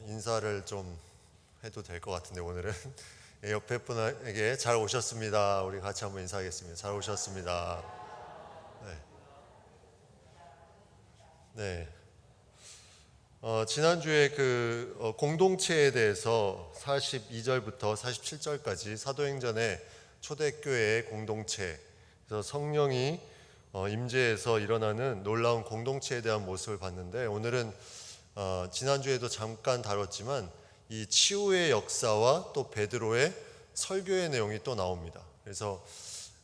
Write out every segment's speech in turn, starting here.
인사를 좀 해도 될 것 같은데 오늘은 옆에 분에게 잘 오셨습니다. 우리 같이 한번 인사하겠습니다. 잘 오셨습니다. 네. 지난주에 공동체에 대해서 42절부터 47절까지 사도행전의 초대교회의 공동체, 그래서 성령이 임재해서 일어나는 놀라운 공동체에 대한 모습을 봤는데, 오늘은 지난주에도 잠깐 다뤘지만 이 치유의 역사와 또 베드로의 설교의 내용이 또 나옵니다. 그래서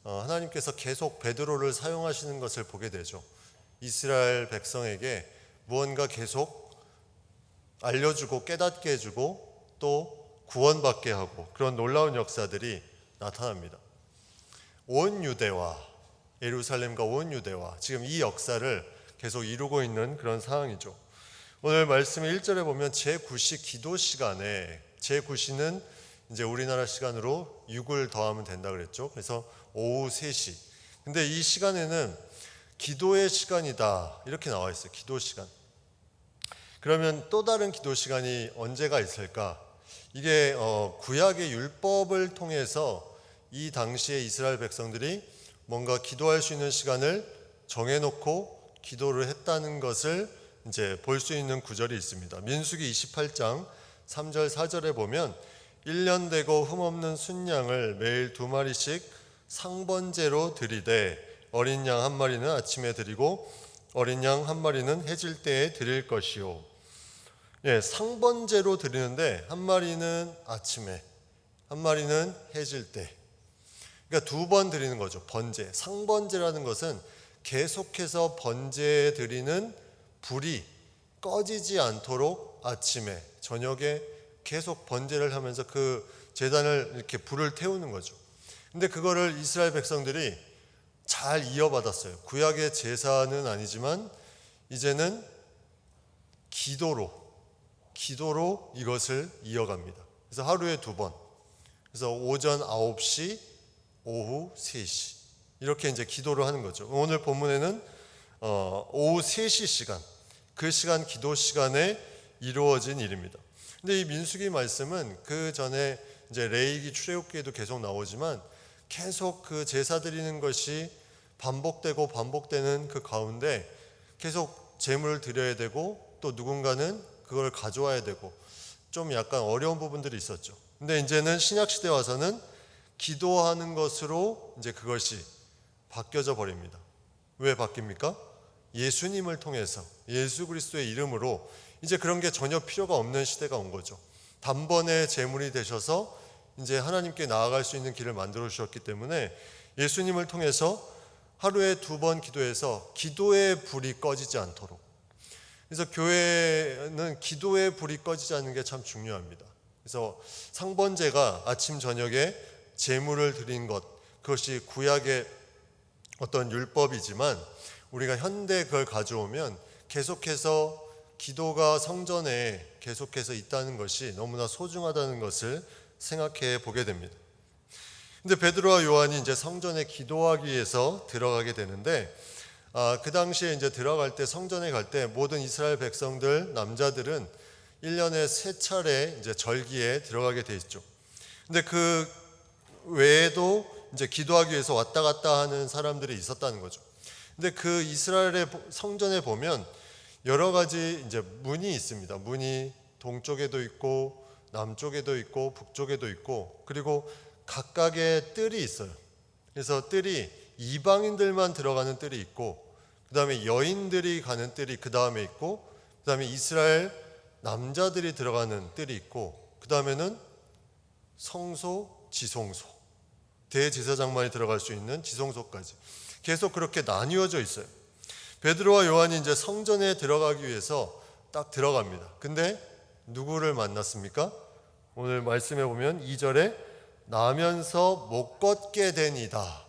하나님께서 계속 베드로를 사용하시는 것을 보게 되죠. 이스라엘 백성에게 무언가 계속 알려주고 깨닫게 해주고 또 구원받게 하고, 그런 놀라운 역사들이 나타납니다. 온 유대와 예루살렘과 온 유대와 지금 이 역사를 계속 이루고 있는 그런 상황이죠. 오늘 말씀 1절에 보면 제9시 기도 시간에, 제9시는 이제 우리나라 시간으로 6을 더하면 된다 그랬죠. 그래서 오후 3시. 근데 이 시간에는 기도의 시간이다 이렇게 나와 있어요. 기도 시간. 그러면 또 다른 기도 시간이 언제가 있을까? 이게 구약의 율법을 통해서 이 당시에 이스라엘 백성들이 뭔가 기도할 수 있는 시간을 정해놓고 기도를 했다는 것을 이제 볼 수 있는 구절이 있습니다. 민수기 28장 3절 4절에 보면 1년 되고 흠없는 순양을 매일 2마리씩 상번제로 드리되 어린 양 1마리는 아침에 드리고 어린 양 1마리는 해질 때에 드릴 것이요. 상번제로 드리는데 1마리는 아침에, 1마리는 해질 때. 그러니까 2번 드리는 거죠. 번제. 상번제라는 것은 계속해서 번제 드리는 불이 꺼지지 않도록 아침에, 저녁에 계속 번제를 하면서 그 제단을 이렇게 불을 태우는 거죠. 근데 그거를 이스라엘 백성들이 잘 이어받았어요. 구약의 제사는 아니지만 이제는 기도로 이것을 이어갑니다. 그래서 하루에 2번. 그래서 오전 9시, 오후 3시. 이렇게 이제 기도를 하는 거죠. 오늘 본문에는 오후 3시 시간, 그 시간 기도 시간에 이루어진 일입니다. 근데 이 민수기 말씀은 그 전에 이제 레위기 출애굽기에도 계속 나오지만 계속 그 제사 드리는 것이 반복되는 그 가운데 계속 제물을 드려야 되고 또 누군가는 그걸 가져와야 되고 좀 약간 어려운 부분들이 있었죠. 근데 이제는 신약 시대 와서는 기도하는 것으로 이제 그것이 바뀌어져 버립니다. 왜 바뀝니까? 예수님을 통해서, 예수 그리스도의 이름으로 이제 그런 게 전혀 필요가 없는 시대가 온 거죠. 단번에 제물이 되셔서 이제 하나님께 나아갈 수 있는 길을 만들어 주셨기 때문에 예수님을 통해서 하루에 2번 기도해서 기도의 불이 꺼지지 않도록. 그래서 교회는 기도의 불이 꺼지지 않는 게 참 중요합니다. 그래서 상번제가 아침 저녁에 제물을 드린 것, 그것이 구약의 어떤 율법이지만 우리가 현대 그걸 가져오면 계속해서 기도가 성전에 계속해서 있다는 것이 너무나 소중하다는 것을 생각해 보게 됩니다. 근데 베드로와 요한이 이제 성전에 기도하기 위해서 들어가게 되는데, 그 당시에 이제 들어갈 때, 성전에 갈 때 모든 이스라엘 백성들, 남자들은 1년에 3차례 이제 절기에 들어가게 돼 있죠. 근데 그 외에도 이제 기도하기 위해서 왔다 갔다 하는 사람들이 있었다는 거죠. 근데 그 이스라엘의 성전에 보면 여러 가지 이제 문이 있습니다. 문이 동쪽에도 있고 남쪽에도 있고 북쪽에도 있고, 그리고 각각의 뜰이 있어요. 그래서 뜰이 이방인들만 들어가는 뜰이 있고, 그 다음에 여인들이 가는 뜰이 그 다음에 있고, 그 다음에 이스라엘 남자들이 들어가는 뜰이 있고, 그 다음에는 성소, 지성소, 대제사장만이 들어갈 수 있는 지성소까지 계속 그렇게 나뉘어져 있어요. 베드로와 요한이 이제 성전에 들어가기 위해서 딱 들어갑니다. 근데 누구를 만났습니까? 오늘 말씀해 보면 2절에 나면서 못 걷게 되니이다.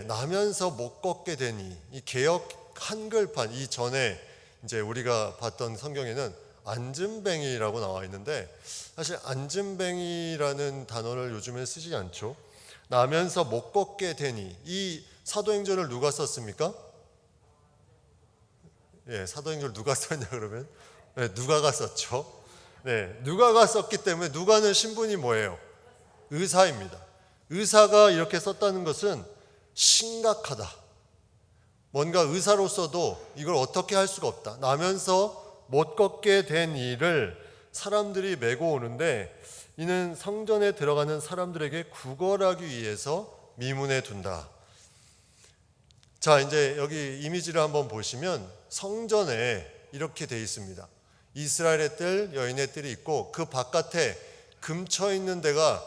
나면서 못 걷게 되니. 이 개역 한글판 이전에 이제 우리가 봤던 성경에는 앉은뱅이라고 나와 있는데, 사실 앉은뱅이라는 단어를 요즘에 쓰지 않죠. 나면서 못 걷게 되니. 이 사도행전을 누가 썼습니까? 사도행전을 누가 썼냐 그러면 누가가 썼죠. 네, 누가가 썼기 때문에 누가는 신분이 뭐예요? 의사입니다. 의사가 이렇게 썼다는 것은 심각하다. 뭔가 의사로서도 이걸 어떻게 할 수가 없다. 나면서 못 걷게 된 일을 사람들이 메고 오는데 이는 성전에 들어가는 사람들에게 구걸하기 위해서 미문에 둔다. 자, 이제 여기 이미지를 한번 보시면 성전에 이렇게 돼 있습니다. 이스라엘의 뜰, 여인의 뜰이 있고 그 바깥에 금쳐 있는 데가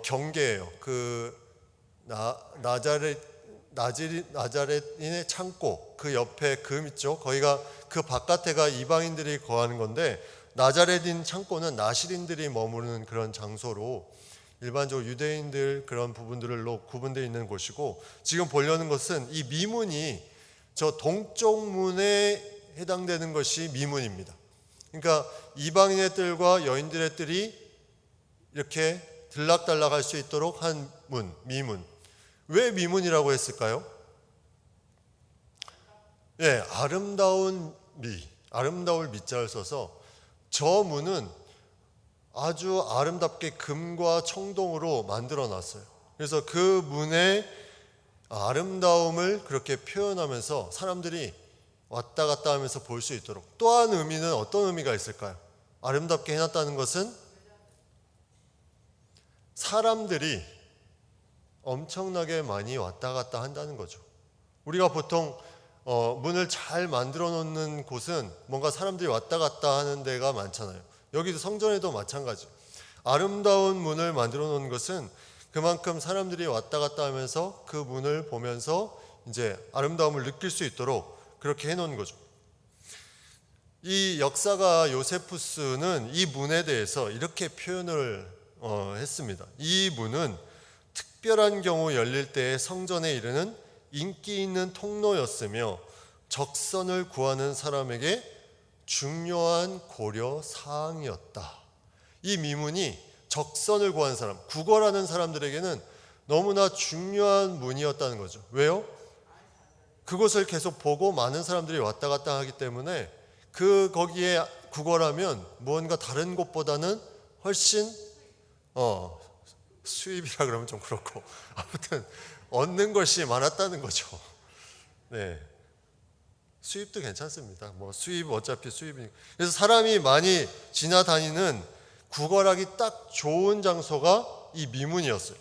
경계예요. 그 나자렛인의 창고, 그 옆에 금 있죠. 거기가 그 바깥에가 이방인들이 거하는 건데 나자렛인 창고는 나실인들이 머무르는 그런 장소로 일반적으로 유대인들 그런 부분들로 구분되어 있는 곳이고, 지금 보려는 것은 이 미문이 저 동쪽 문에 해당되는 것이 미문입니다. 그러니까 이방인의 뜰과 여인들의 뜰이 이렇게 들락달락할 수 있도록 한 문, 미문. 왜 미문이라고 했을까요? 예, 아름다운 미, 아름다울 미자를 써서 저 문은 아주 아름답게 금과 청동으로 만들어 놨어요. 그래서 그 문의 아름다움을 그렇게 표현하면서 사람들이 왔다 갔다 하면서 볼 수 있도록. 또한 의미는 어떤 의미가 있을까요? 아름답게 해놨다는 것은 사람들이 엄청나게 많이 왔다 갔다 한다는 거죠. 우리가 보통 문을 잘 만들어 놓는 곳은 뭔가 사람들이 왔다 갔다 하는 데가 많잖아요. 여기도 성전에도 마찬가지. 아름다운 문을 만들어 놓은 것은 그만큼 사람들이 왔다 갔다 하면서 그 문을 보면서 이제 아름다움을 느낄 수 있도록 그렇게 해놓은 거죠. 이 역사가 요세푸스는 이 문에 대해서 이렇게 표현을 했습니다. 이 문은 특별한 경우 열릴 때에 성전에 이르는 인기 있는 통로였으며 적선을 구하는 사람에게 중요한 고려 사항이었다. 이 미문이 적선을 구하는 사람, 구걸하는 사람들에게는 너무나 중요한 문이었다는 거죠. 왜요? 그곳을 계속 보고 많은 사람들이 왔다 갔다 하기 때문에 거기에 구걸하면 무언가 다른 곳보다는 훨씬 수입이라 그러면 좀 그렇고 아무튼 얻는 것이 많았다는 거죠. 네, 수입도 괜찮습니다. 뭐 수입 어차피 수입이니까. 그래서 사람이 많이 지나다니는 구걸하기 딱 좋은 장소가 이 미문이었어요.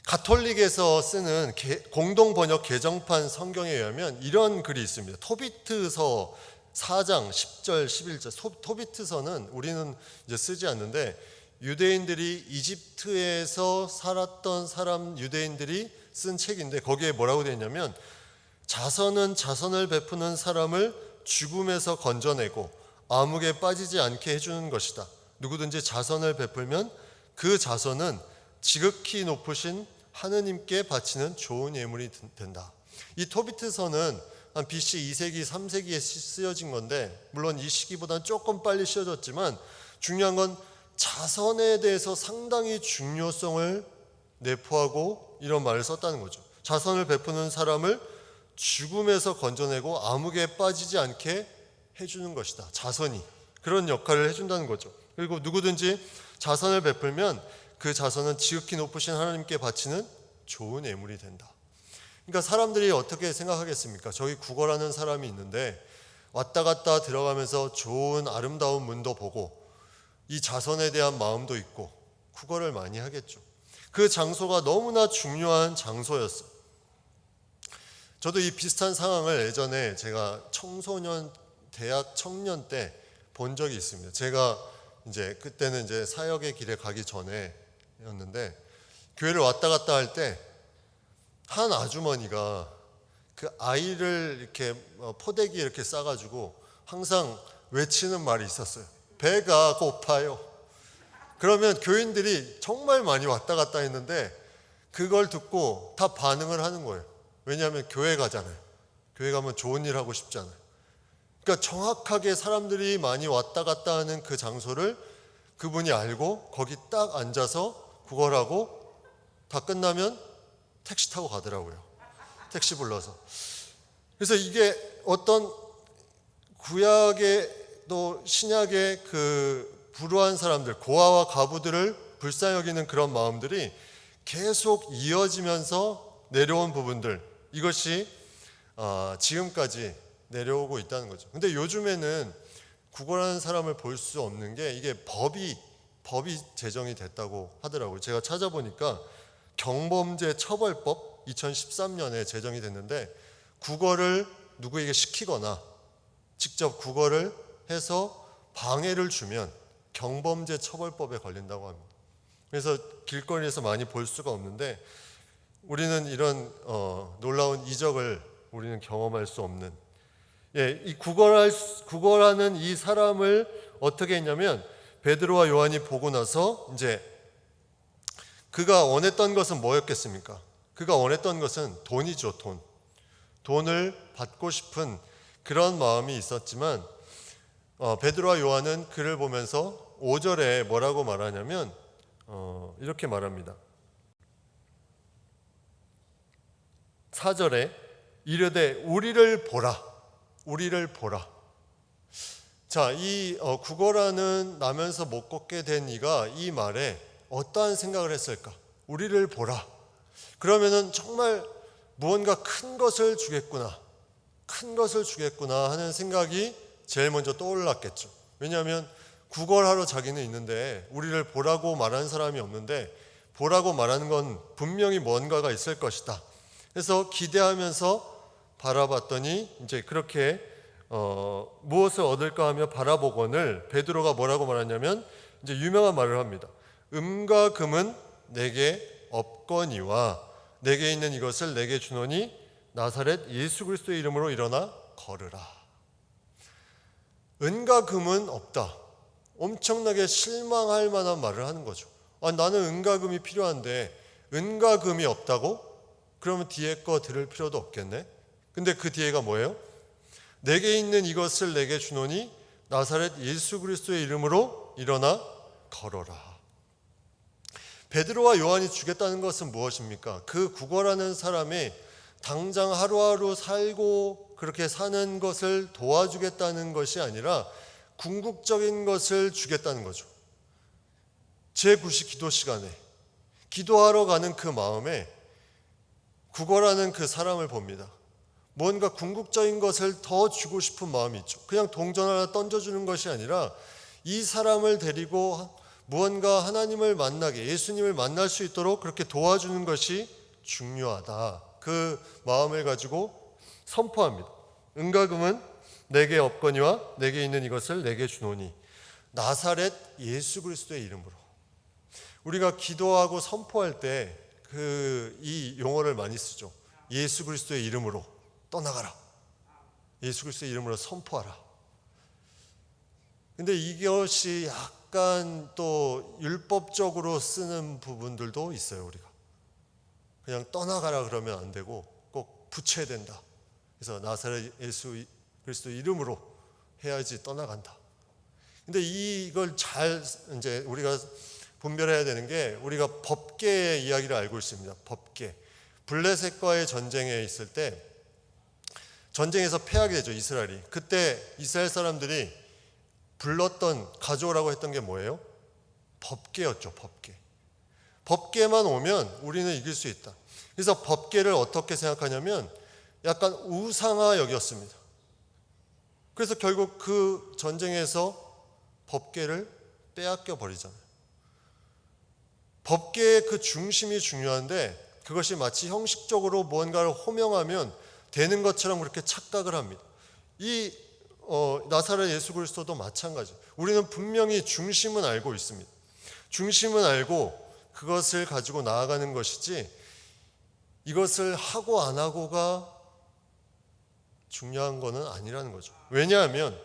가톨릭에서 쓰는 공동 번역 개정판 성경에 의하면 이런 글이 있습니다. 토비트서 4장 10절 11절. 토비트서는 우리는 이제 쓰지 않는데 유대인들이 이집트에서 살았던 유대인들이 쓴 책인데 거기에 뭐라고 되어 있냐면 자선은 자선을 베푸는 사람을 죽음에서 건져내고 암흑에 빠지지 않게 해주는 것이다. 누구든지 자선을 베풀면 그 자선은 지극히 높으신 하느님께 바치는 좋은 예물이 된다. 이 토비트서는 한 BC 2세기, 3세기에 쓰여진 건데 물론 이 시기보다는 조금 빨리 쓰여졌지만 중요한 건 자선에 대해서 상당히 중요성을 내포하고 이런 말을 썼다는 거죠. 자선을 베푸는 사람을 죽음에서 건져내고 암흑에 빠지지 않게 해주는 것이다. 자선이 그런 역할을 해준다는 거죠. 그리고 누구든지 자선을 베풀면 그 자선은 지극히 높으신 하나님께 바치는 좋은 예물이 된다. 그러니까 사람들이 어떻게 생각하겠습니까? 저기 구걸하는 사람이 있는데 왔다 갔다 들어가면서 좋은 아름다운 문도 보고 이 자선에 대한 마음도 있고 구걸을 많이 하겠죠. 그 장소가 너무나 중요한 장소였어요. 저도 이 비슷한 상황을 예전에 제가 청소년 대학 청년 때 본 적이 있습니다. 제가 이제 그때는 이제 사역의 길에 가기 전에였는데 교회를 왔다 갔다 할 때 한 아주머니가 그 아이를 이렇게 포대기 이렇게 싸가지고 항상 외치는 말이 있었어요. 배가 고파요. 그러면 교인들이 정말 많이 왔다 갔다 했는데 그걸 듣고 다 반응을 하는 거예요. 왜냐하면 교회 가잖아요. 교회 가면 좋은 일 하고 싶잖아요. 그러니까 정확하게 사람들이 많이 왔다 갔다 하는 그 장소를 그분이 알고 거기 딱 앉아서 구걸하고 다 끝나면 택시 타고 가더라고요. 택시 불러서. 그래서 이게 어떤 구약의 또 신약의 그 불우한 사람들, 고아와 과부들을 불쌍히 여기는 그런 마음들이 계속 이어지면서 내려온 부분들, 이것이 지금까지 내려오고 있다는 거죠. 근데 요즘에는 구걸하는 사람을 볼 수 없는 게 이게 법이 제정이 됐다고 하더라고요. 제가 찾아보니까 경범죄 처벌법 2013년에 제정이 됐는데, 구걸을 누구에게 시키거나 직접 구걸을 해서 방해를 주면 경범죄 처벌법에 걸린다고 합니다. 그래서 길거리에서 많이 볼 수가 없는데, 우리는 이런 놀라운 이적을 우리는 경험할 수 없는, 이 구걸하는 이 사람을 어떻게 했냐면, 베드로와 요한이 보고 나서 이제 그가 원했던 것은 뭐였겠습니까? 그가 원했던 것은 돈이죠. 돈을 받고 싶은 그런 마음이 있었지만, 베드로와 요한은 그를 보면서 5절에 뭐라고 말하냐면 이렇게 말합니다. 4절에 이르되 우리를 보라. 자, 이 구걸하는 나면서 못 걷게 된 이가 이 말에 어떠한 생각을 했을까? 우리를 보라. 그러면은 정말 무언가 큰 것을 주겠구나 하는 생각이 제일 먼저 떠올랐겠죠. 왜냐하면 구걸하러 자기는 있는데 우리를 보라고 말하는 사람이 없는데, 보라고 말하는 건 분명히 뭔가가 있을 것이다. 그래서 기대하면서 바라봤더니 이제 그렇게 무엇을 얻을까 하며 바라보거늘 베드로가 뭐라고 말하냐면 이제 유명한 말을 합니다. 음과 금은 내게 없거니와 내게 있는 이것을 내게 주노니 나사렛 예수 그리스도의 이름으로 일어나 걸으라. 은과 금은 없다. 엄청나게 실망할 만한 말을 하는 거죠. 나는 은과 금이 필요한데 은과 금이 없다고? 그러면 뒤에 거 들을 필요도 없겠네. 근데 그 뒤에가 뭐예요? 내게 있는 이것을 내게 주노니 나사렛 예수 그리스도의 이름으로 일어나 걸어라. 베드로와 요한이 주겠다는 것은 무엇입니까? 그 구걸하는 사람이 당장 하루하루 살고 그렇게 사는 것을 도와주겠다는 것이 아니라 궁극적인 것을 주겠다는 거죠. 제9시 기도 시간에 기도하러 가는 그 마음에 구걸하는 그 사람을 봅니다. 뭔가 궁극적인 것을 더 주고 싶은 마음이 있죠. 그냥 동전 하나 던져주는 것이 아니라 이 사람을 데리고 무언가 하나님을 만나게, 예수님을 만날 수 있도록 그렇게 도와주는 것이 중요하다. 그 마음을 가지고 선포합니다. 은과 금은 내게 없거니와 내게 있는 이것을 내게 주노니 나사렛 예수 그리스도의 이름으로. 우리가 기도하고 선포할 때 이 용어를 많이 쓰죠. 예수 그리스도의 이름으로 떠나가라. 예수 그리스도의 이름으로 선포하라. 근데 이것이 약간 또 율법적으로 쓰는 부분들도 있어요. 우리가 그냥 떠나가라 그러면 안 되고 꼭 붙여야 된다. 그래서 나사렛 예수 그리스도 이름으로 해야지 떠나간다. 근데 이걸 잘 이제 우리가 분별해야 되는 게, 우리가 법계의 이야기를 알고 있습니다. 법계. 블레셋과의 전쟁에 있을 때 전쟁에서 패하게 되죠. 이스라엘이. 그때 이스라엘 사람들이 가져오라고 했던 게 뭐예요? 법계였죠. 법계만 오면 우리는 이길 수 있다. 그래서 법계를 어떻게 생각하냐면 약간 우상화 여겼습니다. 그래서 결국 그 전쟁에서 법계를 빼앗겨 버리잖아요. 법계의 그 중심이 중요한데 그것이 마치 형식적으로 무언가를 호명하면 되는 것처럼 그렇게 착각을 합니다. 이 나사렛 예수 그리스도도 마찬가지. 우리는 분명히 중심은 알고 있습니다. 중심은 알고 그것을 가지고 나아가는 것이지, 이것을 하고 안 하고가 중요한 것은 아니라는 거죠. 왜냐하면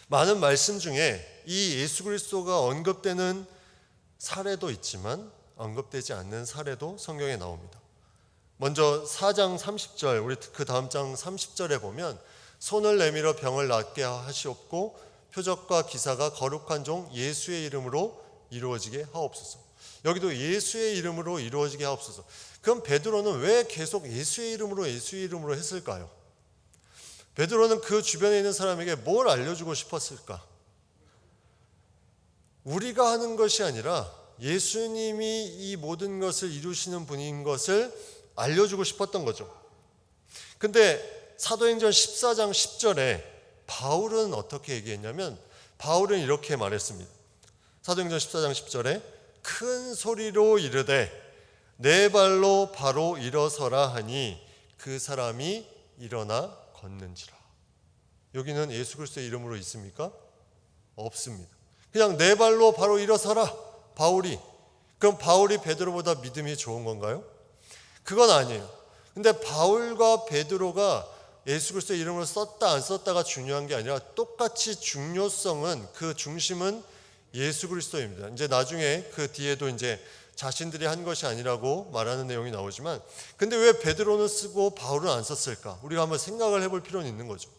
많은 말씀 중에 이 예수 그리스도가 언급되는 사례도 있지만 언급되지 않는 사례도 성경에 나옵니다. 먼저 4장 30절, 우리 그 다음 장 30절에 보면 손을 내밀어 병을 낫게 하시옵고 표적과 기사가 거룩한 종 예수의 이름으로 이루어지게 하옵소서. 여기도 예수의 이름으로 이루어지게 하옵소서. 그럼 베드로는 왜 계속 예수의 이름으로 했을까요? 베드로는 그 주변에 있는 사람에게 뭘 알려주고 싶었을까? 우리가 하는 것이 아니라 예수님이 이 모든 것을 이루시는 분인 것을 알려주고 싶었던 거죠. 근데 사도행전 14장 10절에 바울은 어떻게 얘기했냐면, 바울은 이렇게 말했습니다. 사도행전 14장 10절에 큰 소리로 이르되 내 발로 바로 일어서라 하니 그 사람이 일어나 걷는지라. 여기는 예수 그리스도의 이름으로 있습니까? 없습니다. 그냥 내 발로 바로 일어서라. 바울이. 그럼 바울이 베드로보다 믿음이 좋은 건가요? 그건 아니에요. 근데 바울과 베드로가 예수 그리스도의 이름으로 썼다 안 썼다가 중요한 게 아니라 똑같이 중요성은, 그 중심은 예수 그리스도입니다. 이제 나중에 그 뒤에도 이제 자신들이 한 것이 아니라고 말하는 내용이 나오지만, 근데 왜 베드로는 쓰고 바울은 안 썼을까? 우리가 한번 생각을 해볼 필요는 있는 거죠.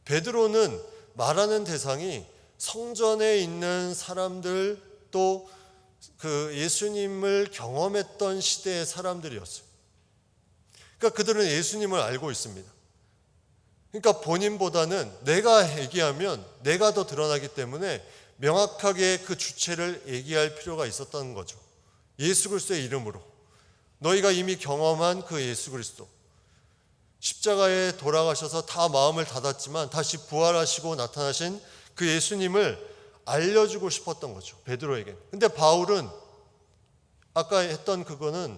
베드로는 말하는 대상이 성전에 있는 사람들, 또 그 예수님을 경험했던 시대의 사람들이었어요. 그러니까 그들은 예수님을 알고 있습니다. 그러니까 본인보다는 내가 얘기하면 내가 더 드러나기 때문에 명확하게 그 주체를 얘기할 필요가 있었던 거죠. 예수 그리스도의 이름으로, 너희가 이미 경험한 그 예수 그리스도, 십자가에 돌아가셔서 다 마음을 닫았지만 다시 부활하시고 나타나신 그 예수님을 알려주고 싶었던 거죠, 베드로에게. 근데 바울은 아까 했던 그거는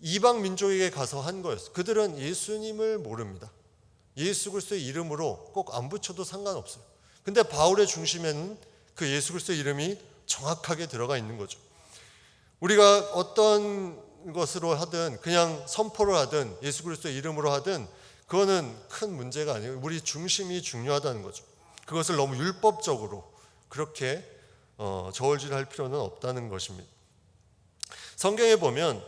이방 민족에게 가서 한 거였어요. 그들은 예수님을 모릅니다. 예수 그리스도의 이름으로 꼭 안 붙여도 상관없어요. 근데 바울의 중심에는 그 예수 그리스도의 이름이 정확하게 들어가 있는 거죠. 우리가 어떤 것으로 하든, 그냥 선포를 하든 예수 그리스도의 이름으로 하든 그거는 큰 문제가 아니에요. 우리 중심이 중요하다는 거죠. 그것을 너무 율법적으로 그렇게 저울질할 필요는 없다는 것입니다. 성경에 보면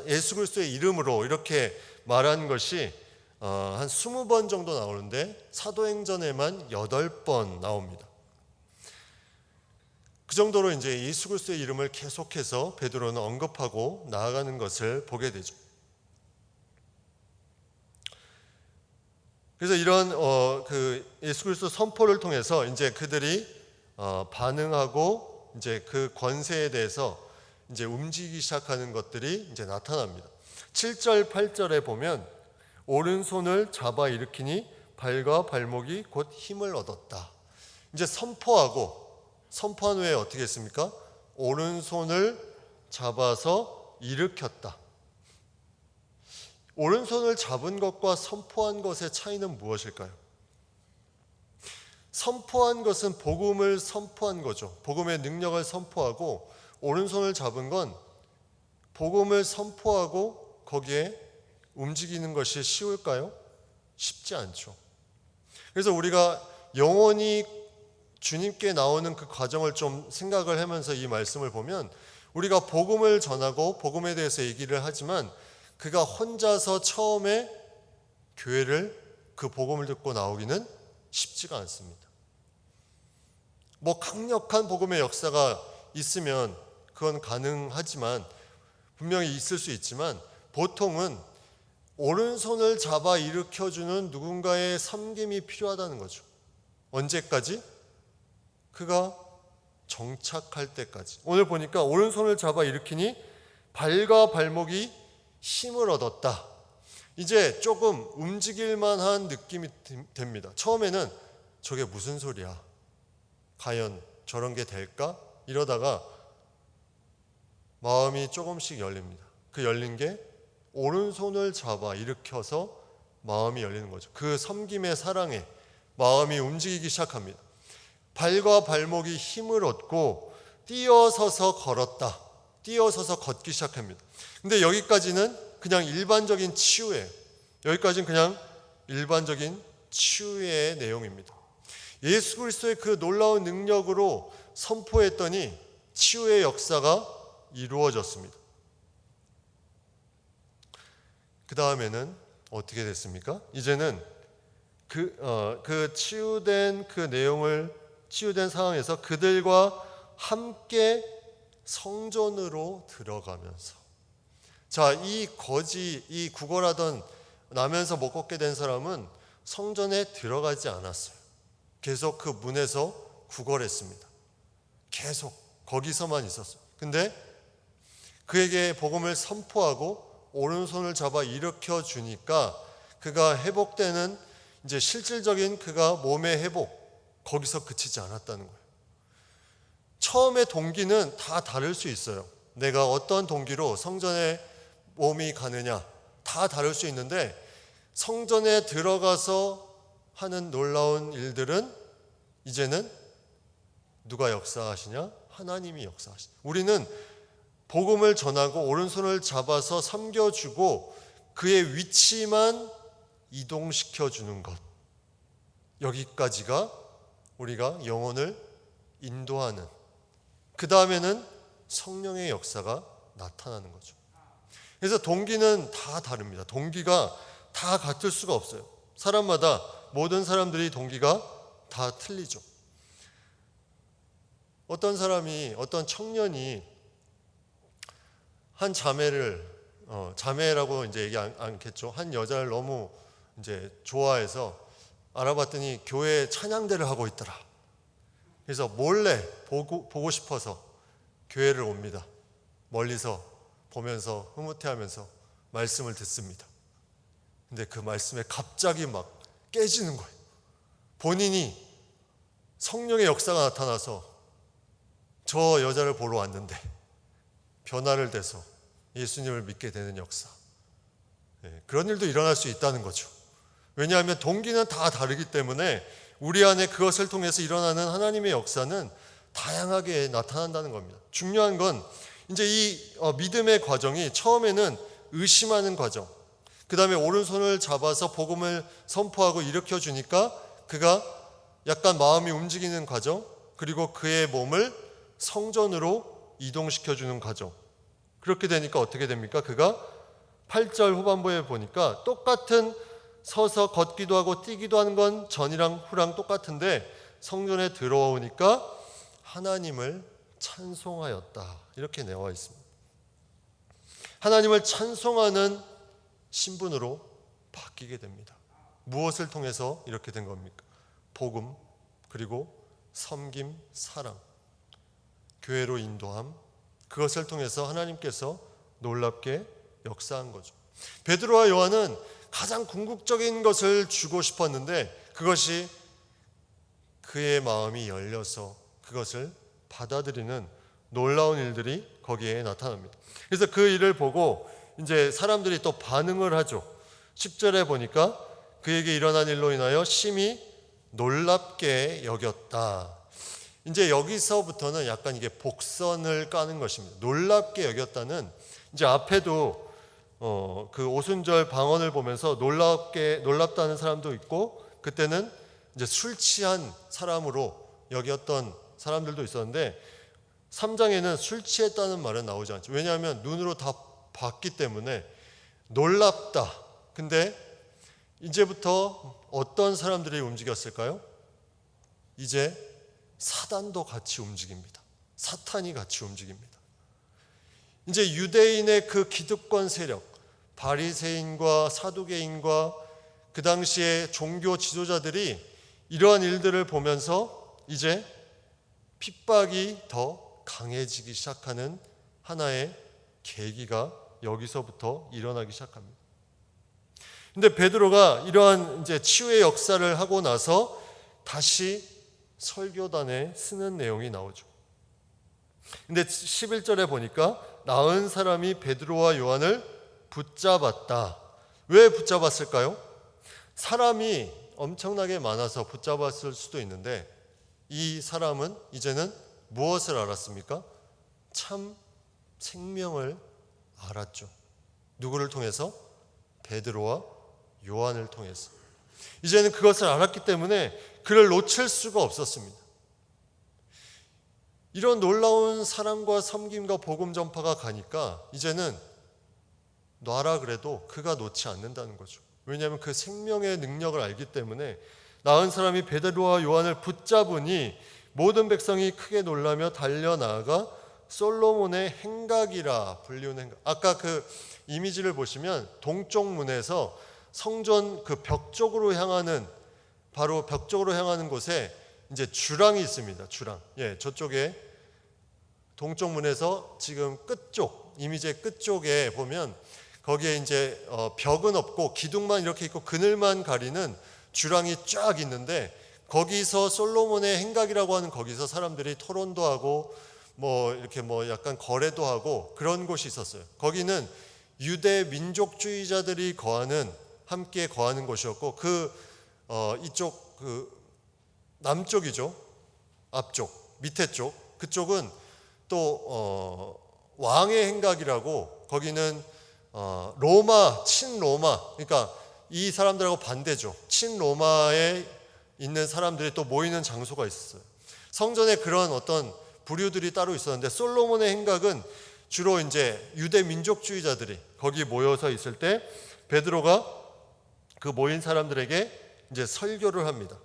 예수 그리스도의 이름으로 이렇게 말한 것이 한 20번 정도 나오는데 사도행전에만 8번 나옵니다. 그 정도로 이제 예수 그리스도의 이름을 계속해서 베드로는 언급하고 나아가는 것을 보게 되죠. 그래서 이런 그 예수 그리스도 선포를 통해서 이제 그들이 반응하고 이제 그 권세에 대해서 이제 움직이기 시작하는 것들이 이제 나타납니다. 7절, 8절에 보면 오른손을 잡아 일으키니 발과 발목이 곧 힘을 얻었다. 이제 선포한 후에 어떻게 했습니까? 오른손을 잡아서 일으켰다. 오른손을 잡은 것과 선포한 것의 차이는 무엇일까요? 선포한 것은 복음을 선포한 거죠. 복음의 능력을 선포하고, 오른손을 잡은 건 복음을 선포하고 거기에 움직이는 것이 쉬울까요? 쉽지 않죠. 그래서 우리가 영원히 주님께 나오는 그 과정을 좀 생각을 하면서 이 말씀을 보면, 우리가 복음을 전하고 복음에 대해서 얘기를 하지만 그가 혼자서 처음에 교회를, 그 복음을 듣고 나오기는 쉽지가 않습니다. 뭐 강력한 복음의 역사가 있으면 그건 가능하지만, 분명히 있을 수 있지만, 보통은 오른손을 잡아 일으켜주는 누군가의 섬김이 필요하다는 거죠. 언제까지? 그가 정착할 때까지. 오늘 보니까 오른손을 잡아 일으키니 발과 발목이 힘을 얻었다. 이제 조금 움직일 만한 느낌이 됩니다. 처음에는 저게 무슨 소리야? 과연 저런 게 될까? 이러다가 마음이 조금씩 열립니다. 그 열린 게 오른손을 잡아 일으켜서 마음이 열리는 거죠. 그 섬김의 사랑에 마음이 움직이기 시작합니다. 발과 발목이 힘을 얻고 뛰어서서 걸었다. 뛰어서서 걷기 시작합니다. 근데 여기까지는 그냥 일반적인 치유예요. 여기까지는 그냥 일반적인 치유의 내용입니다. 예수 그리스도의 그 놀라운 능력으로 선포했더니 치유의 역사가 이루어졌습니다. 그 다음에는 어떻게 됐습니까? 이제는 그 치유된 그 내용을, 치유된 상황에서 그들과 함께 성전으로 들어가면서, 자, 이 구걸하던, 나면서 못 걷게 된 사람은 성전에 들어가지 않았어요. 계속 그 문에서 구걸했습니다. 계속 거기서만 있었어요. 근데 그에게 복음을 선포하고 오른손을 잡아 일으켜 주니까 그가 회복되는 이제 실질적인 그가 몸의 회복, 거기서 그치지 않았다는 거예요. 처음에 동기는 다 다를 수 있어요. 내가 어떤 동기로 성전에 몸이 가느냐 다 다를 수 있는데, 성전에 들어가서 하는 놀라운 일들은 이제는 누가 역사하시냐? 하나님이 역사하시냐. 우리는 복음을 전하고 오른손을 잡아서 섬겨주고 그의 위치만 이동시켜주는 것, 여기까지가 우리가 영혼을 인도하는, 그 다음에는 성령의 역사가 나타나는 거죠. 그래서 동기는 다 다릅니다. 동기가 다 같을 수가 없어요. 사람마다, 모든 사람들이 동기가 다 틀리죠. 어떤 사람이, 어떤 청년이 한 자매를, 자매라고 이제 얘기 않겠죠. 한 여자를 너무 이제 좋아해서 알아봤더니 교회에 찬양대를 하고 있더라. 그래서 몰래 보고 싶어서 교회를 옵니다. 멀리서 보면서 흐뭇해하면서 말씀을 듣습니다. 근데 그 말씀에 갑자기 막 깨지는 거예요. 본인이 성령의 역사가 나타나서 저 여자를 보러 왔는데 변화를 돼서 예수님을 믿게 되는 역사. 그런 일도 일어날 수 있다는 거죠. 왜냐하면 동기는 다 다르기 때문에 우리 안에 그것을 통해서 일어나는 하나님의 역사는 다양하게 나타난다는 겁니다. 중요한 건 이제 이 믿음의 과정이 처음에는 의심하는 과정, 그 다음에 오른손을 잡아서 복음을 선포하고 일으켜 주니까 그가 약간 마음이 움직이는 과정, 그리고 그의 몸을 성전으로 이동시켜 주는 과정. 그렇게 되니까 어떻게 됩니까? 그가 8절 후반부에 보니까 똑같은 서서 걷기도 하고 뛰기도 하는 건 전이랑 후랑 똑같은데 성전에 들어오니까 하나님을 찬송하였다, 이렇게 나와 있습니다. 하나님을 찬송하는 신분으로 바뀌게 됩니다. 무엇을 통해서 이렇게 된 겁니까? 복음, 그리고 섬김, 사랑, 교회로 인도함, 그것을 통해서 하나님께서 놀랍게 역사한 거죠. 베드로와 요한은 가장 궁극적인 것을 주고 싶었는데 그것이 그의 마음이 열려서 그것을 받아들이는 놀라운 일들이 거기에 나타납니다. 그래서 그 일을 보고 이제 사람들이 또 반응을 하죠. 10절에 보니까 그에게 일어난 일로 인하여 심히 놀랍게 여겼다. 이제 여기서부터는 약간 이게 복선을 까는 것입니다. 놀랍게 여겼다는, 이제 앞에도 그 오순절 방언을 보면서 놀랍다는 사람도 있고, 그때는 이제 술 취한 사람으로 여겼던 사람들도 있었는데 3장에는 술 취했다는 말은 나오지 않죠. 왜냐하면 눈으로 다 봤기 때문에 놀랍다. 근데 이제부터 어떤 사람들이 움직였을까요? 이제 사단도 같이 움직입니다. 사탄이 같이 움직입니다. 이제 유대인의 그 기득권 세력, 바리새인과 사두개인과 그 당시의 종교 지도자들이 이러한 일들을 보면서 이제 핍박이 더 강해지기 시작하는 하나의 계기가 여기서부터 일어나기 시작합니다. 근데 베드로가 이러한 이제 치유의 역사를 하고 나서 다시 설교단에 쓰는 내용이 나오죠. 근데 11절에 보니까 나은 사람이 베드로와 요한을 붙잡았다. 왜 붙잡았을까요? 사람이 엄청나게 많아서 붙잡았을 수도 있는데 이 사람은 이제는 무엇을 알았습니까? 참 생명을 알았죠. 누구를 통해서? 베드로와 요한을 통해서. 이제는 그것을 알았기 때문에 그를 놓칠 수가 없었습니다. 이런 놀라운 사랑과 섬김과 복음 전파가 가니까 이제는 놔라 그래도 그가 놓지 않는다는 거죠. 왜냐하면 그 생명의 능력을 알기 때문에 나은 사람이 베드로와 요한을 붙잡으니 모든 백성이 크게 놀라며 달려나가 솔로몬의 행각이라 불리는 행각. 아까 그 이미지를 보시면 동쪽 문에서 성전 그 벽 쪽으로 향하는, 바로 벽 쪽으로 향하는 곳에 이제 주랑이 있습니다. 주랑. 예, 저쪽에 동쪽 문에서 지금 끝쪽, 이미지의 끝쪽에 보면 거기에 이제 벽은 없고 기둥만 이렇게 있고 그늘만 가리는 주랑이 쫙 있는데, 거기서 솔로몬의 행각이라고 하는, 거기서 사람들이 토론도 하고 뭐 이렇게 뭐 약간 거래도 하고 그런 곳이 있었어요. 거기는 유대 민족주의자들이 거하는, 함께 거하는 곳이었고, 이쪽 남쪽이죠. 앞쪽, 밑에 쪽, 그쪽은 또 왕의 행각이라고, 거기는 로마, 친로마, 그러니까 이 사람들하고 반대죠. 친로마에 있는 사람들이 또 모이는 장소가 있었어요. 성전에 그런 어떤 부류들이 따로 있었는데, 솔로몬의 행각은 주로 이제 유대 민족주의자들이 거기 모여서 있을 때 베드로가 그 모인 사람들에게 이제 설교를 합니다.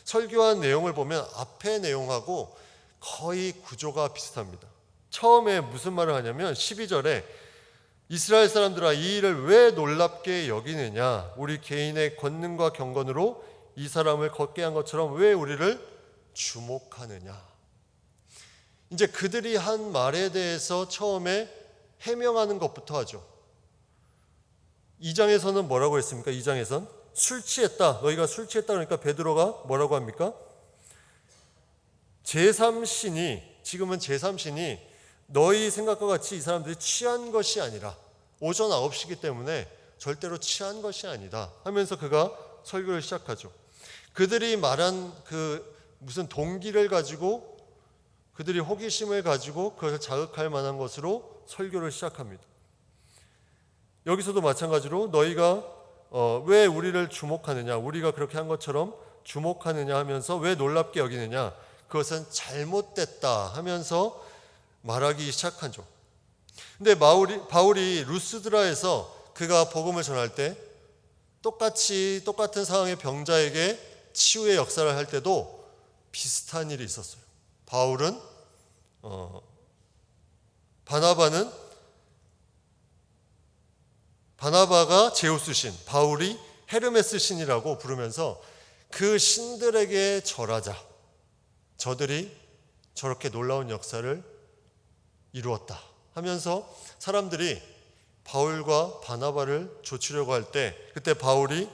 설교한 내용을 보면 앞의 내용하고 거의 구조가 비슷합니다. 처음에 무슨 말을 하냐면 12절에 이스라엘 사람들아, 이 일을 왜 놀랍게 여기느냐? 우리 개인의 권능과 경건으로 이 사람을 걷게 한 것처럼 왜 우리를 주목하느냐? 이제 그들이 한 말에 대해서 처음에 해명하는 것부터 하죠. 2장에서는 뭐라고 했습니까? 2장에선 술 취했다. 너희가 술 취했다. 그러니까 베드로가 뭐라고 합니까? 제3신이, 지금은 제3신이 너희 생각과 같이 이 사람들이 취한 것이 아니라, 오전 9시기 때문에 절대로 취한 것이 아니다 하면서 그가 설교를 시작하죠. 그들이 말한 그 무슨 동기를 가지고, 그들이 호기심을 가지고 그것을 자극할 만한 것으로 설교를 시작합니다. 여기서도 마찬가지로 너희가 왜 우리를 주목하느냐, 우리가 그렇게 한 것처럼 주목하느냐 하면서 왜 놀랍게 여기느냐, 그것은 잘못됐다 하면서 말하기 시작하죠. 근데 바울이 루스드라에서 그가 복음을 전할 때 똑같은 상황의 병자에게 치유의 역사를 할 때도 비슷한 일이 있었어요. 바울은 바나바가 제우스 신, 바울이 헤르메스 신이라고 부르면서 그 신들에게 절하자, 저들이 저렇게 놀라운 역사를 이루었다 하면서 사람들이 바울과 바나바를 조치려고 할 때, 그때 바울이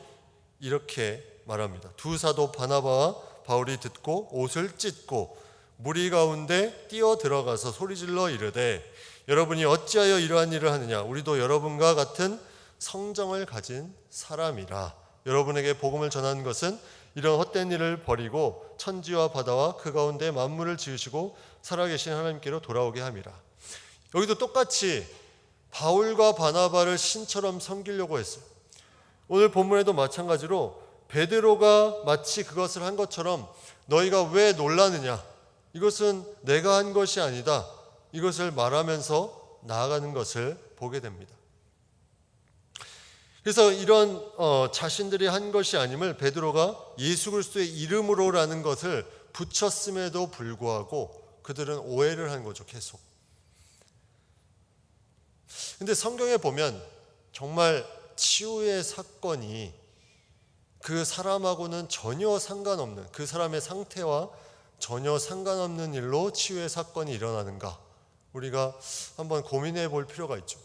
이렇게 말합니다. 두 사도 바나바와 바울이 듣고 옷을 찢고 무리 가운데 뛰어 들어가서 소리질러 이르되, 여러분이 어찌하여 이러한 일을 하느냐? 우리도 여러분과 같은 성정을 가진 사람이라. 여러분에게 복음을 전하는 것은 이런 헛된 일을 버리고 천지와 바다와 그 가운데 만물을 지으시고 살아계신 하나님께로 돌아오게 함이라. 여기도 똑같이 바울과 바나바를 신처럼 섬기려고 했어요. 오늘 본문에도 마찬가지로 베드로가 마치 그것을 한 것처럼 너희가 왜 놀라느냐? 이것은 내가 한 것이 아니다. 이것을 말하면서 나아가는 것을 보게 됩니다. 그래서 이런 자신들이 한 것이 아님을 베드로가 예수 그리스도의 이름으로라는 것을 붙였음에도 불구하고 그들은 오해를 한 거죠, 계속. 근데 성경에 보면 정말 치유의 사건이 그 사람하고는 전혀 상관없는, 그 사람의 상태와 전혀 상관없는 일로 치유의 사건이 일어나는가, 우리가 한번 고민해 볼 필요가 있죠.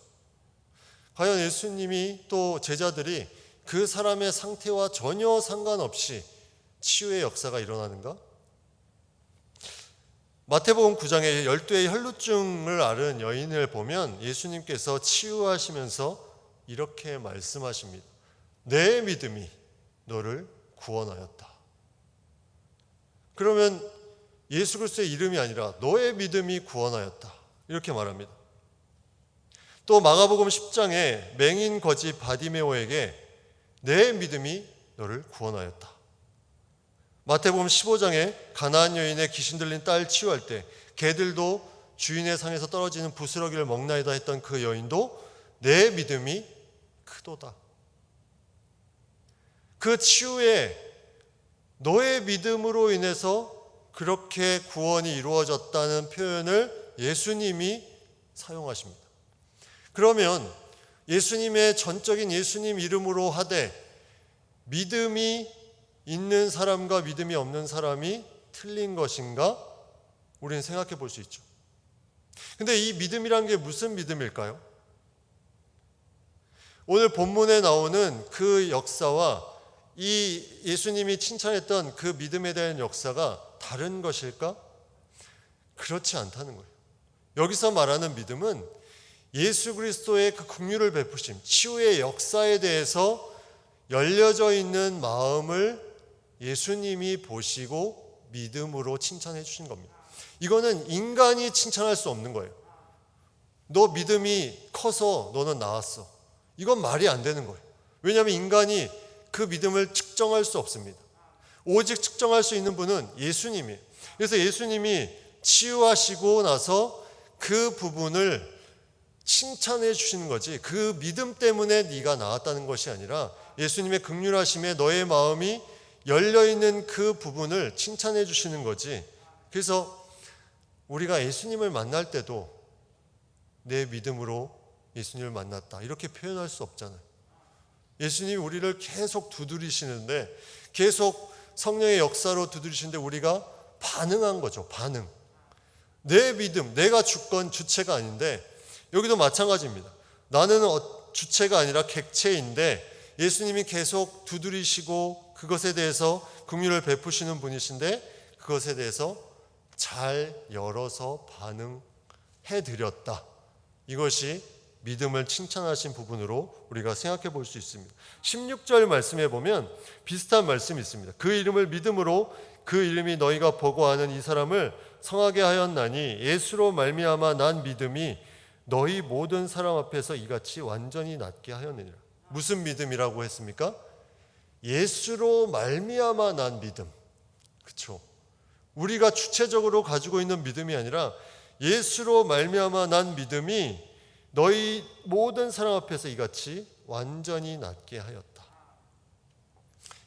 과연 예수님이 또 제자들이 그 사람의 상태와 전혀 상관없이 치유의 역사가 일어나는가? 마태복음 9장에 12의 혈루증을 앓은 여인을 보면 예수님께서 치유하시면서 이렇게 말씀하십니다. 내 믿음이 너를 구원하였다. 그러면 예수 그리스도의 이름이 아니라 너의 믿음이 구원하였다, 이렇게 말합니다. 또 마가복음 10장에 맹인 거지 바디메오에게 내 믿음이 너를 구원하였다. 마태복음 15장에 가나안 여인의 귀신 들린 딸 치유할 때 개들도 주인의 상에서 떨어지는 부스러기를 먹나이다 했던 그 여인도 내 믿음이 크도다. 그 치유에 너의 믿음으로 인해서 그렇게 구원이 이루어졌다는 표현을 예수님이 사용하십니다. 그러면 예수님의 전적인 예수님 이름으로 하되 믿음이 있는 사람과 믿음이 없는 사람이 틀린 것인가? 우리는 생각해 볼 수 있죠. 근데 이 믿음이란 게 무슨 믿음일까요? 오늘 본문에 나오는 그 역사와 이 예수님이 칭찬했던 그 믿음에 대한 역사가 다른 것일까? 그렇지 않다는 거예요. 여기서 말하는 믿음은 예수 그리스도의 그 긍휼을 베푸심, 치유의 역사에 대해서 열려져 있는 마음을 예수님이 보시고 믿음으로 칭찬해 주신 겁니다. 이거는 인간이 칭찬할 수 없는 거예요. 너 믿음이 커서 너는 나았어. 이건 말이 안 되는 거예요. 왜냐하면 인간이 그 믿음을 측정할 수 없습니다. 오직 측정할 수 있는 분은 예수님이에요. 그래서 예수님이 치유하시고 나서 그 부분을 칭찬해 주시는 거지, 그 믿음 때문에 네가 나았다는 것이 아니라 예수님의 긍휼하심에 너의 마음이 열려있는 그 부분을 칭찬해 주시는 거지. 그래서 우리가 예수님을 만날 때도 내 믿음으로 예수님을 만났다 이렇게 표현할 수 없잖아요. 예수님이 우리를 계속 두드리시는데, 계속 성령의 역사로 두드리시는데 우리가 반응한 거죠. 반응. 내 믿음, 내가 주권 주체가 아닌데, 여기도 마찬가지입니다. 나는 주체가 아니라 객체인데 예수님이 계속 두드리시고 그것에 대해서 긍휼을 베푸시는 분이신데, 그것에 대해서 잘 열어서 반응해 드렸다. 이것이 믿음을 칭찬하신 부분으로 우리가 생각해 볼 수 있습니다. 16절 말씀에 보면 비슷한 말씀이 있습니다. 그 이름을 믿음으로 그 이름이 너희가 보고하는 이 사람을 성하게 하였나니 예수로 말미암아 난 믿음이 너희 모든 사람 앞에서 이같이 완전히 낫게 하였느니라. 무슨 믿음이라고 했습니까? 예수로 말미암아 난 믿음. 그렇죠? 우리가 주체적으로 가지고 있는 믿음이 아니라 예수로 말미암아 난 믿음이 너희 모든 사람 앞에서 이같이 완전히 낫게 하였다.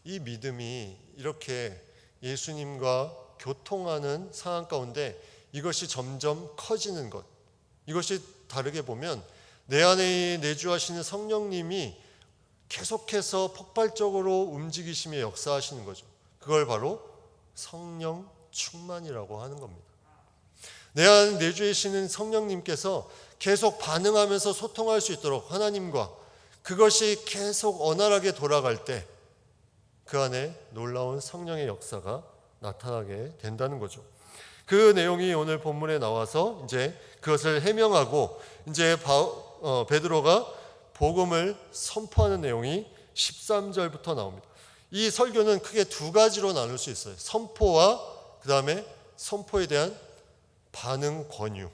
이 믿음이 이렇게 예수님과 교통하는 상황 가운데 이것이 점점 커지는 것, 이것이 다르게 보면 내 안에 내주하시는 성령님이 계속해서 폭발적으로 움직이시며 역사하시는 거죠. 그걸 바로 성령 충만이라고 하는 겁니다. 내 안에 내주하시는 성령님께서 계속 반응하면서 소통할 수 있도록 하나님과, 그것이 계속 원활하게 돌아갈 때 그 안에 놀라운 성령의 역사가 나타나게 된다는 거죠. 그 내용이 오늘 본문에 나와서 이제 그것을 해명하고 이제 베드로가 복음을 선포하는 내용이 13절부터 나옵니다. 이 설교는 크게 두 가지로 나눌 수 있어요. 선포와 그 다음에 선포에 대한 반응 권유.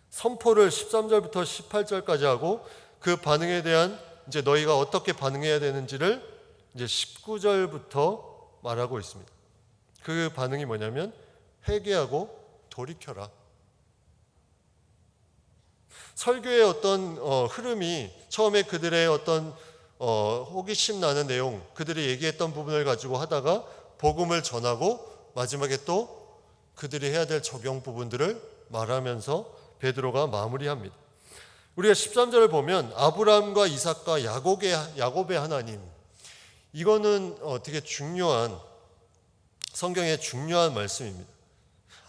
선포를 13절부터 18절까지 하고 그 반응에 대한 이제 너희가 어떻게 반응해야 되는지를 이제 19절부터 말하고 있습니다. 그 반응이 뭐냐면 회개하고 돌이켜라. 설교의 어떤 흐름이 처음에 그들의 어떤 호기심 나는 내용, 그들이 얘기했던 부분을 가지고 하다가 복음을 전하고 마지막에 또 그들이 해야 될 적용 부분들을 말하면서 베드로가 마무리합니다. 우리가 13절을 보면 아브라함과 이삭과 야곱의 하나님, 이거는 되게 중요한, 성경의 중요한 말씀입니다.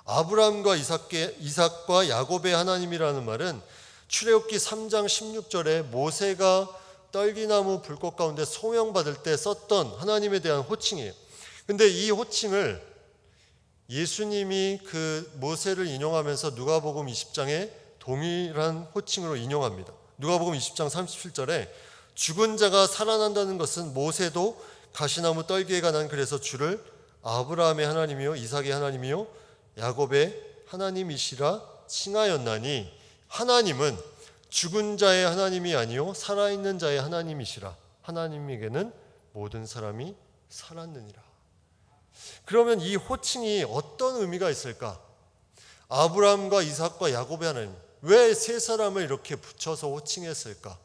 아브라함과 이삭과 야곱의 하나님이라는 말은 출애굽기 3장 16절에 모세가 떨기나무 불꽃 가운데 소명받을 때 썼던 하나님에 대한 호칭이에요. 근데 이 호칭을 예수님이 그 모세를 인용하면서 누가복음 20장에 동일한 호칭으로 인용합니다. 누가복음 20장 37절에 죽은 자가 살아난다는 것은 모세도 가시나무 떨기에 관한 그래서 주를 아브라함의 하나님이요 이삭의 하나님이요 야곱의 하나님이시라 칭하였나니, 하나님은 죽은 자의 하나님이 아니요 살아있는 자의 하나님이시라. 하나님에게는 모든 사람이 살았느니라. 그러면 이 호칭이 어떤 의미가 있을까? 아브라함과 이삭과 야곱의 하나님, 왜 세 사람을 이렇게 붙여서 호칭했을까?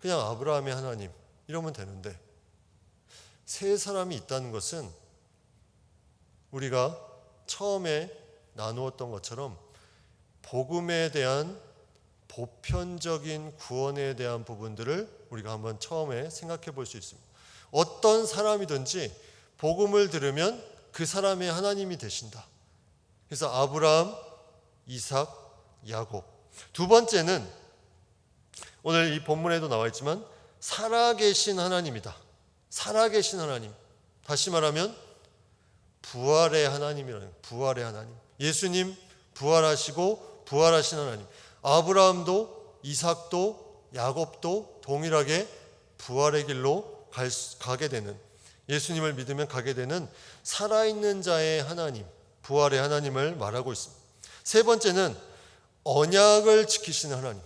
그냥 아브라함의 하나님 이러면 되는데 세 사람이 있다는 것은 우리가 처음에 나누었던 것처럼 복음에 대한 보편적인 구원에 대한 부분들을 우리가 한번 처음에 생각해 볼 수 있습니다. 어떤 사람이든지 복음을 들으면 그 사람의 하나님이 되신다. 그래서 아브라함, 이삭, 야곱. 두 번째는 오늘 이 본문에도 나와 있지만 살아계신 하나님이다. 살아계신 하나님. 다시 말하면 부활의 하나님이라는, 부활의 하나님. 예수님 부활하시고 부활하신 하나님. 아브라함도 이삭도 야곱도 동일하게 부활의 길로 가게 되는, 예수님을 믿으면 가게 되는 살아있는 자의 하나님, 부활의 하나님을 말하고 있습니다. 세 번째는 언약을 지키시는 하나님.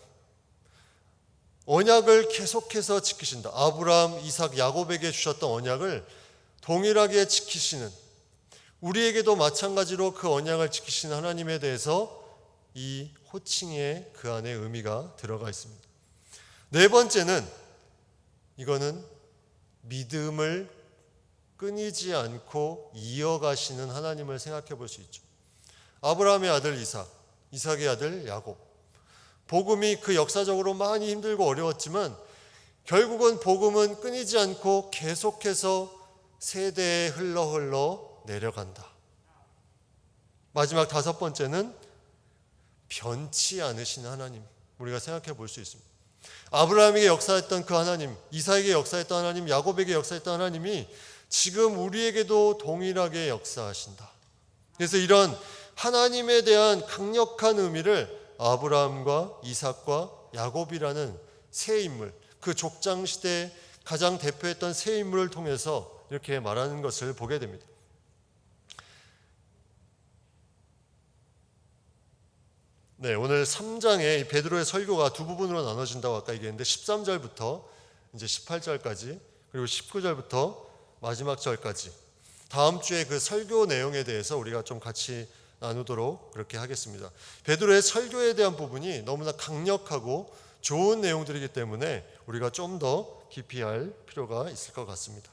언약을 계속해서 지키신다. 아브라함, 이삭, 야곱에게 주셨던 언약을 동일하게 지키시는, 우리에게도 마찬가지로 그 언약을 지키시는 하나님에 대해서 이 호칭에 그 안에 의미가 들어가 있습니다. 네 번째는 이거는 믿음을 끊이지 않고 이어가시는 하나님을 생각해 볼 수 있죠. 아브라함의 아들 이삭, 이삭의 아들 야곱. 복음이 그 역사적으로 많이 힘들고 어려웠지만 결국은 복음은 끊이지 않고 계속해서 세대에 흘러 내려간다. 마지막 다섯 번째는 변치 않으신 하나님, 우리가 생각해 볼 수 있습니다. 아브라함에게 역사했던 그 하나님, 이삭에게 역사했던 하나님, 야곱에게 역사했던 하나님이 지금 우리에게도 동일하게 역사하신다. 그래서 이런 하나님에 대한 강력한 의미를 아브라함과 이삭과 야곱이라는 세 인물, 그 족장 시대에 가장 대표했던 세 인물을 통해서 이렇게 말하는 것을 보게 됩니다. 네, 오늘 3장의 베드로의 설교가 두 부분으로 나눠진다고 아까 얘기했는데 13절부터 이제 18절까지, 그리고 19절부터 마지막 절까지 다음 주에 그 설교 내용에 대해서 우리가 좀 같이 나누도록 그렇게 하겠습니다. 베드로의 설교에 대한 부분이 너무나 강력하고 좋은 내용들이기 때문에 우리가 좀 더 깊이 할 필요가 있을 것 같습니다.